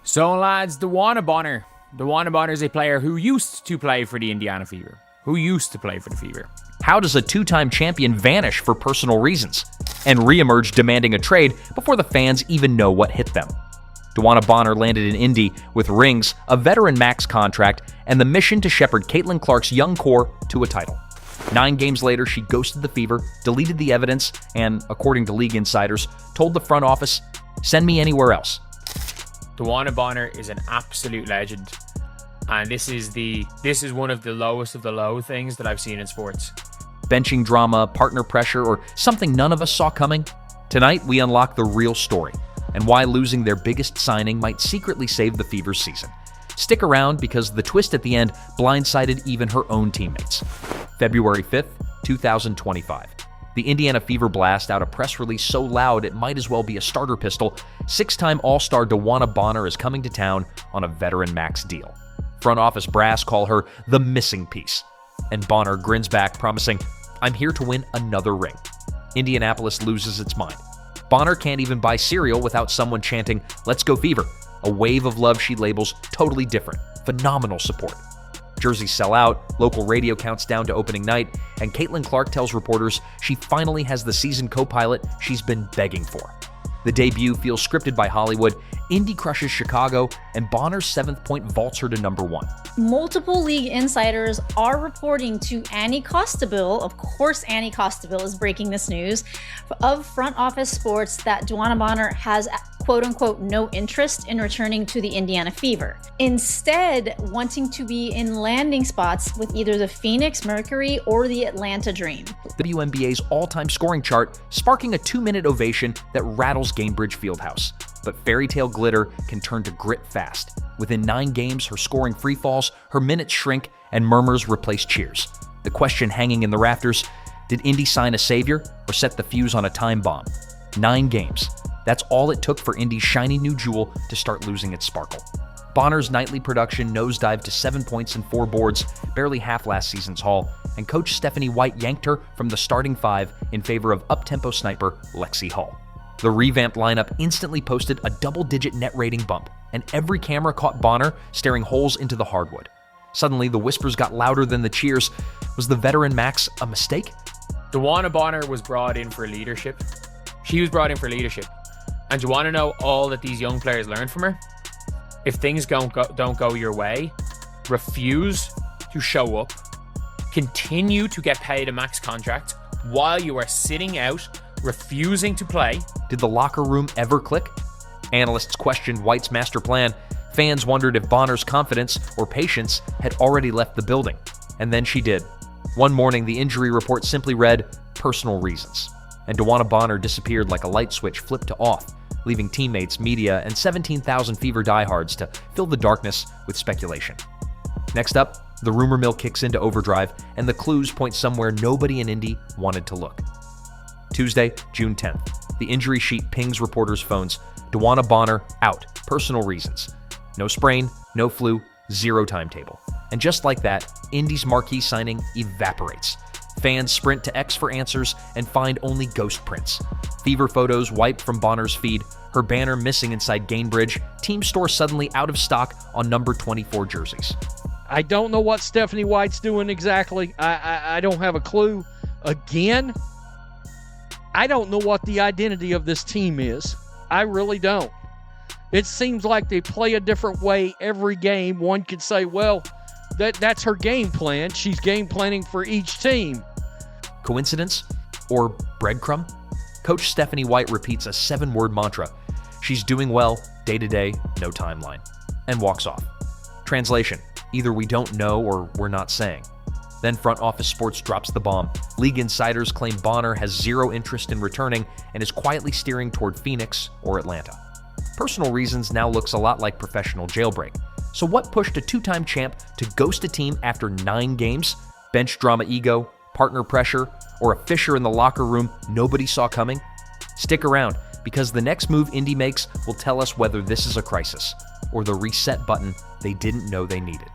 So lads, DeWanna Bonner. DeWanna Bonner is a player who used to play for the Indiana Fever. How does a two-time champion vanish for personal reasons and reemerge demanding a trade before the fans even know what hit them? DeWanna Bonner landed in Indy with rings, a veteran max contract, and the mission to shepherd Caitlin Clark's young core to a title. 9 games later, she ghosted the Fever, deleted the evidence, and, according to league insiders, told the front office, "Send me anywhere else." DeWanna Bonner is an absolute legend. And this is one of the lowest of the low things that I've seen in sports. Benching drama, partner pressure, or something none of us saw coming? Tonight, we unlock the real story and why losing their biggest signing might secretly save the Fever's season. Stick around because the twist at the end blindsided even her own teammates. February 5th, 2025. The Indiana Fever blast out a press release so loud it might as well be a starter pistol. 6-time All-Star DeWanna Bonner is coming to town on a veteran max deal. Front office brass call her the missing piece. And Bonner grins back, promising, "I'm here to win another ring." Indianapolis loses its mind. Bonner can't even buy cereal without someone chanting, "Let's go Fever." A wave of love she labels totally different. Phenomenal support. Jerseys sell out, local radio counts down to opening night, and Caitlin Clark tells reporters she finally has the season co-pilot she's been begging for. The debut feels scripted by Hollywood, Indy crushes Chicago, and Bonner's 7th point vaults her to number 1. Multiple league insiders are reporting to Annie Costabile, of course Annie Costabile is breaking this news, of Front Office Sports that DeWanna Bonner has quote-unquote no interest in returning to the Indiana Fever. Instead, wanting to be in landing spots with either the Phoenix Mercury or the Atlanta Dream. WNBA's all-time scoring chart sparking a 2-minute ovation that rattles Gainbridge Fieldhouse. But fairy tale glitter can turn to grit fast. Within 9 games, her scoring free falls, her minutes shrink, and murmurs replace cheers. The question hanging in the rafters, did Indy sign a savior or set the fuse on a time bomb? 9 games. That's all it took for Indy's shiny new jewel to start losing its sparkle. Bonner's nightly production nosedived to 7 points and 4 boards, barely half last season's haul, and coach Stephanie White yanked her from the starting 5 in favor of up-tempo sniper Lexi Hull. The revamped lineup instantly posted a double-digit net rating bump, and every camera caught Bonner staring holes into the hardwood. Suddenly, the whispers got louder than the cheers. Was the veteran max a mistake? DeWanna Bonner was brought in for leadership. She was brought in for leadership. And do you want to know all that these young players learned from her? If things don't go your way, refuse to show up, continue to get paid a max contract while you are sitting out, refusing to play. Did the locker room ever click? Analysts questioned White's master plan. Fans wondered if Bonner's confidence or patience had already left the building. And then she did. One morning, the injury report simply read, "personal reasons." And DeWanna Bonner disappeared like a light switch flipped to off, leaving teammates, media, and 17,000 Fever diehards to fill the darkness with speculation. Next up, the rumor mill kicks into overdrive, and the clues point somewhere nobody in Indy wanted to look. Tuesday, June 10th. The injury sheet pings reporters' phones. DeWanna Bonner out. Personal reasons. No sprain, no flu, 0 timetable. And just like that, Indy's marquee signing evaporates. Fans sprint to X for answers and find only ghost prints. Fever photos wiped from Bonner's feed, her banner missing inside Gainbridge, team store suddenly out of stock on number 24 jerseys. I don't know what Stephanie White's doing exactly. I don't have a clue. Again, I don't know what the identity of this team is. I really don't. It seems like they play a different way every game. One could say, well, that's her game plan. She's game planning for each team. Coincidence? Or breadcrumb? Coach Stephanie White repeats a 7-word mantra. She's doing well, day to day, no timeline. And walks off. Translation: either we don't know or we're not saying. Then Front Office Sports drops the bomb. League insiders claim Bonner has 0 interest in returning and is quietly steering toward Phoenix or Atlanta. Personal reasons now looks a lot like professional jailbreak. So what pushed a 2-time champ to ghost a team after 9 games? Bench drama ego, partner pressure, or a fissure in the locker room nobody saw coming? Stick around, because the next move Indy makes will tell us whether this is a crisis or the reset button they didn't know they needed.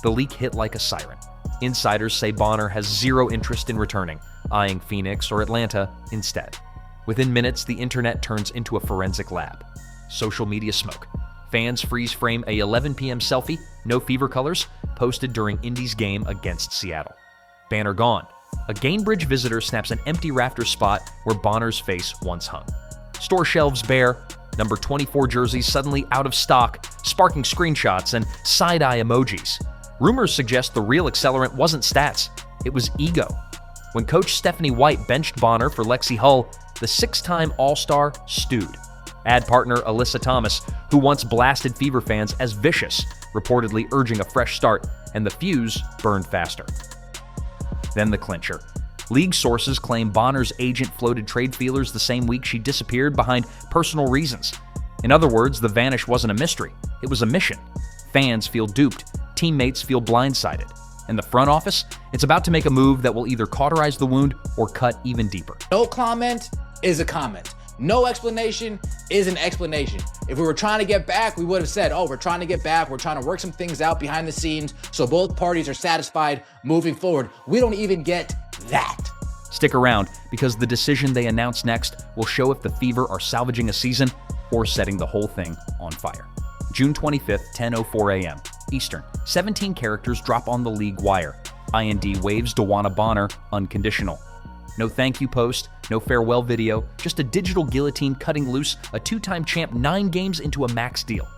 The leak hit like a siren. Insiders say Bonner has 0 interest in returning, eyeing Phoenix or Atlanta instead. Within minutes, the internet turns into a forensic lab. Social media smoke. Fans freeze frame a 11 p.m. selfie, no Fever colors, posted during Indy's game against Seattle. Banner gone. A Gainbridge visitor snaps an empty rafter spot where Bonner's face once hung. Store shelves bare, number 24 jerseys suddenly out of stock, sparking screenshots and side-eye emojis. Rumors suggest the real accelerant wasn't stats, it was ego. When coach Stephanie White benched Bonner for Lexi Hull, the 6-time All-Star stewed. Add partner Alyssa Thomas, who once blasted Fever fans as vicious, reportedly urging a fresh start, and the fuse burned faster. Then the clincher. League sources claim Bonner's agent floated trade feelers the same week she disappeared behind personal reasons. In other words, the vanish wasn't a mystery, it was a mission. Fans feel duped, teammates feel blindsided. And the front office, it's about to make a move that will either cauterize the wound or cut even deeper. No comment is a comment. No explanation is an explanation. If we were trying to get back, we would have said, oh, we're trying to get back. We're trying to work some things out behind the scenes so both parties are satisfied moving forward. We don't even get that. Stick around, because the decision they announce next will show if the Fever are salvaging a season or setting the whole thing on fire. June 25th, 10:04 a.m. Eastern. 17 characters drop on the league wire. Indy waves DeWanna Bonner unconditional. No thank you post, no farewell video, just a digital guillotine cutting loose a 2-time champ 9 games into a max deal.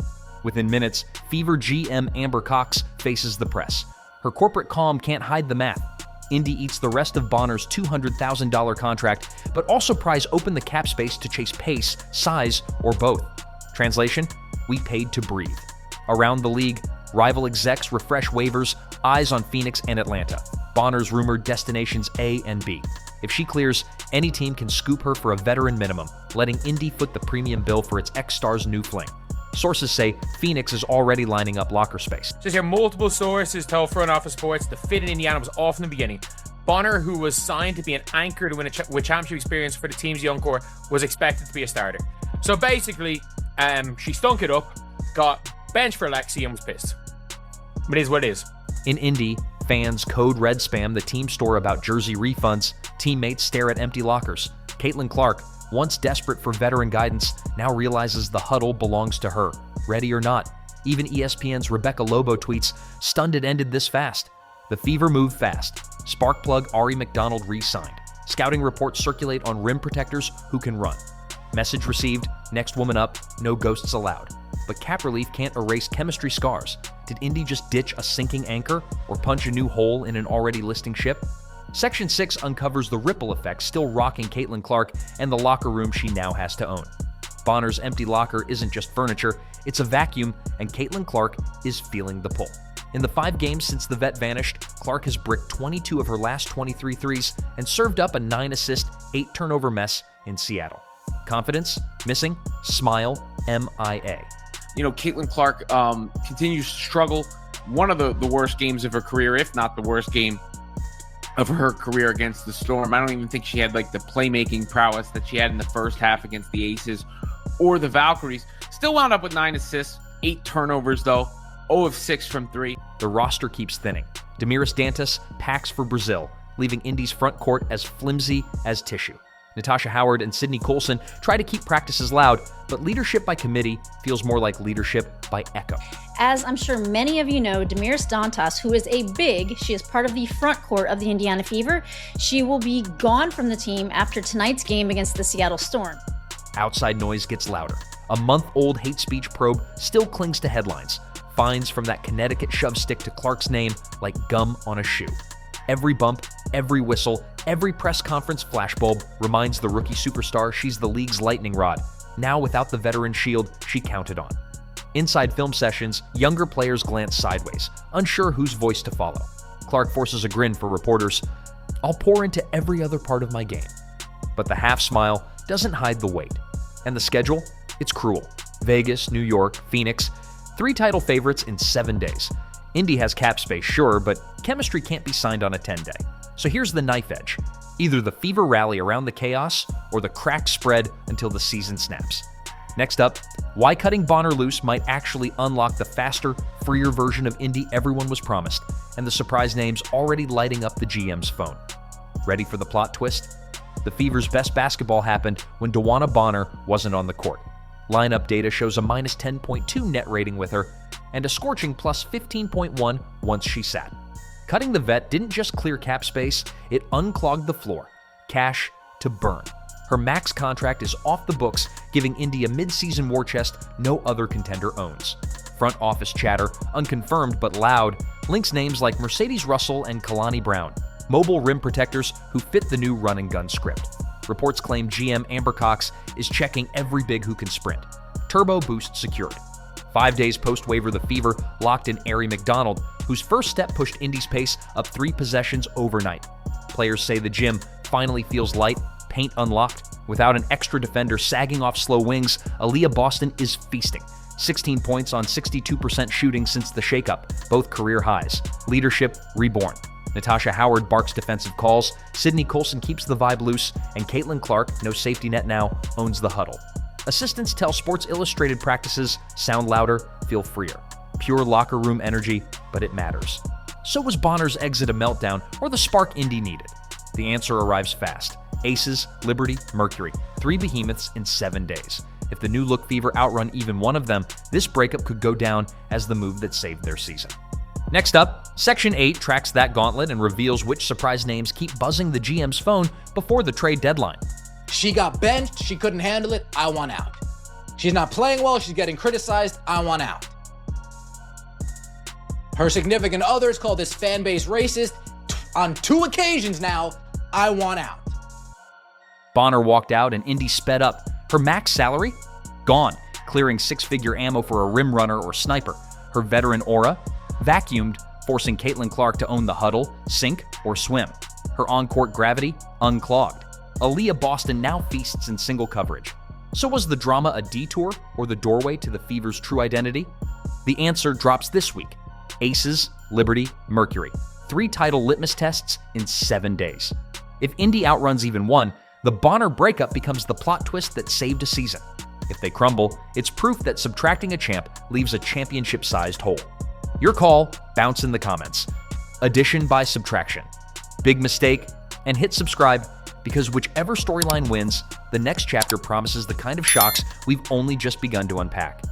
Within minutes, Fever GM Amber Cox faces the press. Her corporate calm can't hide the math. Indy eats the rest of Bonner's $200,000 contract, but also pries open the cap space to chase pace, size, or both. Translation: we paid to breathe. Around the league, rival execs refresh waivers, eyes on Phoenix and Atlanta. Bonner's rumored destinations A and B. If she clears, any team can scoop her for a veteran minimum, letting Indy foot the premium bill for its ex-star's new fling. Sources say Phoenix is already lining up locker space. Says here, multiple sources tell Front Office Sports the fit in Indiana was off in the beginning. Bonner, who was signed to be an anchor to win with championship experience for the team's young core, was expected to be a starter. So basically, she stunk it up, got benched for Lexi, and was pissed. But it is what it is. In Indy, fans code red spam the team store about jersey refunds. Teammates stare at empty lockers. Caitlin Clark, once desperate for veteran guidance, now realizes the huddle belongs to her, ready or not. Even ESPN's Rebecca Lobo tweets, "Stunned it ended this fast." The Fever moved fast. Spark plug Ari McDonald re-signed. Scouting reports circulate on rim protectors who can run. Message received, next woman up, no ghosts allowed. But cap relief can't erase chemistry scars. Did Indy just ditch a sinking anchor or punch a new hole in an already listing ship? Section 6 uncovers the ripple effect still rocking Caitlin Clark and the locker room she now has to own. Bonner's empty locker isn't just furniture, it's a vacuum, and Caitlin Clark is feeling the pull. In the 5 games since the vet vanished, Clark has bricked 22 of her last 23 threes and served up a 9-assist, 8-turnover mess in Seattle. Confidence? Missing? Smile? MIA. You know, Caitlin Clark continues to struggle. One of the worst games of her career, if not the worst game of her career against the Storm. I don't even think she had like the playmaking prowess that she had in the first half against the Aces or the Valkyries. Still wound up with 9 assists, 8 turnovers though, 0 of 6 from 3. The roster keeps thinning. Damiris Dantas packs for Brazil, leaving Indy's front court as flimsy as tissue. Natasha Howard and Sydney Colson try to keep practices loud, but leadership by committee feels more like leadership by echo. As I'm sure many of you know, Damiris Dantas, who is a big, she is part of the front court of the Indiana Fever. She will be gone from the team after tonight's game against the Seattle Storm. Outside noise gets louder. A month-old hate speech probe still clings to headlines. Fines from that Connecticut shove stick to Clark's name like gum on a shoe. Every bump, every whistle, every press conference flashbulb reminds the rookie superstar she's the league's lightning rod, now without the veteran shield she counted on. Inside film sessions, younger players glance sideways, unsure whose voice to follow. Clark forces a grin for reporters. "I'll pour into every other part of my game." But the half smile doesn't hide the weight. And the schedule? It's cruel. Vegas, New York, Phoenix. 3 title favorites in 7 days. Indy has cap space, sure, but chemistry can't be signed on a 10-day. So here's the knife edge. Either the Fever rally around the chaos, or the crack spread until the season snaps. Next up, why cutting Bonner loose might actually unlock the faster, freer version of Indy everyone was promised, and the surprise names already lighting up the GM's phone. Ready for the plot twist? The Fever's best basketball happened when DeWanna Bonner wasn't on the court. Lineup data shows a minus 10.2 net rating with her, and a scorching plus 15.1 once she sat. Cutting the vet didn't just clear cap space, it unclogged the floor. Cash to burn. Her max contract is off the books, giving Indy a mid-season war chest no other contender owns. Front office chatter, unconfirmed but loud, links names like Mercedes Russell and Kalani Brown, mobile rim protectors who fit the new run and gun script. Reports claim GM Amber Cox is checking every big who can sprint. Turbo boost secured. 5 days post-waiver, the Fever locked in Arie McDonald, whose first step pushed Indy's pace up 3 possessions overnight. Players say the gym finally feels light, paint unlocked. Without an extra defender sagging off slow wings, Aliyah Boston is feasting. 16 points on 62% shooting since the shakeup, both career highs. Leadership reborn. Natasha Howard barks defensive calls, Sydney Colson keeps the vibe loose, and Caitlin Clark, no safety net now, owns the huddle. Assistants tell Sports Illustrated practices sound louder, feel freer. Pure locker room energy, but it matters. So was Bonner's exit a meltdown or the spark Indy needed? The answer arrives fast. Aces, Liberty, Mercury. 3 behemoths in 7 days. If the new look Fever outrun even one of them, this breakup could go down as the move that saved their season. Next up, Section 8 tracks that gauntlet and reveals which surprise names keep buzzing the GM's phone before the trade deadline. She got benched. She couldn't handle it. I want out. She's not playing well. She's getting criticized. I want out. Her significant others call this fan base racist. On 2 occasions now, I want out. Bonner walked out and Indy sped up. Her max salary? Gone, clearing 6-figure ammo for a rim runner or sniper. Her veteran aura? Vacuumed, forcing Caitlin Clark to own the huddle, sink, or swim. Her on-court gravity? Unclogged. Aliyah Boston now feasts in single coverage. So was the drama a detour or the doorway to the Fever's true identity? The answer drops this week. Aces, Liberty, Mercury. 3 title litmus tests in 7 days. If Indy outruns even one, the Bonner breakup becomes the plot twist that saved a season. If they crumble, it's proof that subtracting a champ leaves a championship-sized hole. Your call, bounce in the comments. Addition by subtraction. Big mistake, and hit subscribe, because whichever storyline wins, the next chapter promises the kind of shocks we've only just begun to unpack.